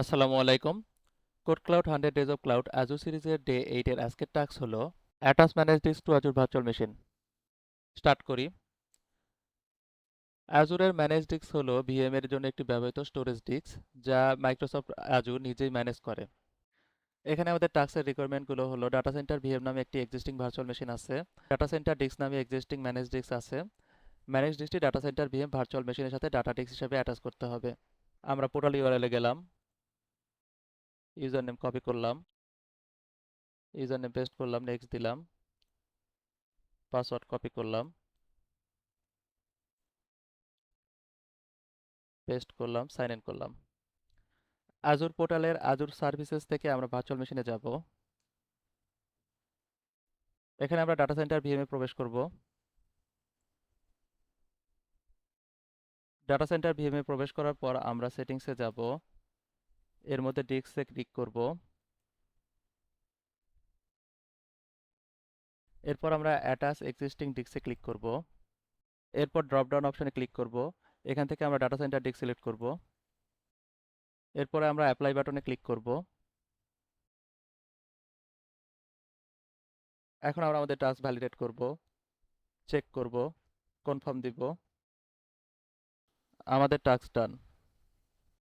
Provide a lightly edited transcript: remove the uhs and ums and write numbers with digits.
আসসালামু আলাইকুম। Code cloud 100 days of cloud Azure সিরিজের ডে 8 এর আজকের টাস্ক হলো attach manage disk to Azure virtual machine. Start করি। আজুরের ম্যানেজ ডিস্ক হলো ভিএম এর জন্য একটি ব্যবহৃত স্টোরেজ ডিস্ক যা মাইক্রোসফট আজুর নিজেই ম্যানেজ করে। এখানে আমাদের টাস্কের রিকোয়ারমেন্টগুলো হলো ডাটা সেন্টার ভিএম নামে একটি এক্সিস্টিং ভার্চুয়াল মেশিন আছে, ডাটা সেন্টার ডিস্ক নামে এক্সিস্টিং ম্যানেজ ডিস্ক আছে। ম্যানেজ ডিস্কটি ডাটা সেন্টার ভিএম ভার্চুয়াল মেশিনের সাথে ডাটা ডিস্ক হিসেবে অ্যাটাচ করতে হবে। আমরা পোর্টাল ইউআরএল এ গেলাম, ইউজার নেম কপি করলাম, ইউজার নেম পেস্ট করলাম, নেক্সট দিলাম, পাসওয়ার্ড কপি করলাম, পেস্ট করলাম, সাইন ইন করলাম। আজুর পোর্টালের আজুর সার্ভিসেস থেকে আমরা ভার্চুয়াল মেশিনে যাব। এখানে আমরা ডাটা সেন্টার ভিএমে প্রবেশ করব। ডাটা সেন্টার ভিএমে প্রবেশ করার পর আমরা সেটিংসে যাব, এর মধ্যে ডিস্কে ক্লিক করব। এরপর আমরা অ্যাটাচ এক্সিস্টিং ডিস্কে ক্লিক করব। এরপর ড্রপ ডাউন অপশনে ক্লিক করব। এখান থেকে আমরা ডাটা সেন্টার ডিস্ক সিলেক্ট করব। এরপরে আমরা অ্যাপ্লাই বাটনে ক্লিক করব। এখন আমরা আমাদের টাস্ক ভ্যালিডেট করব, চেক করব, কনফার্ম দিব। আমাদের টাস্ক ডান।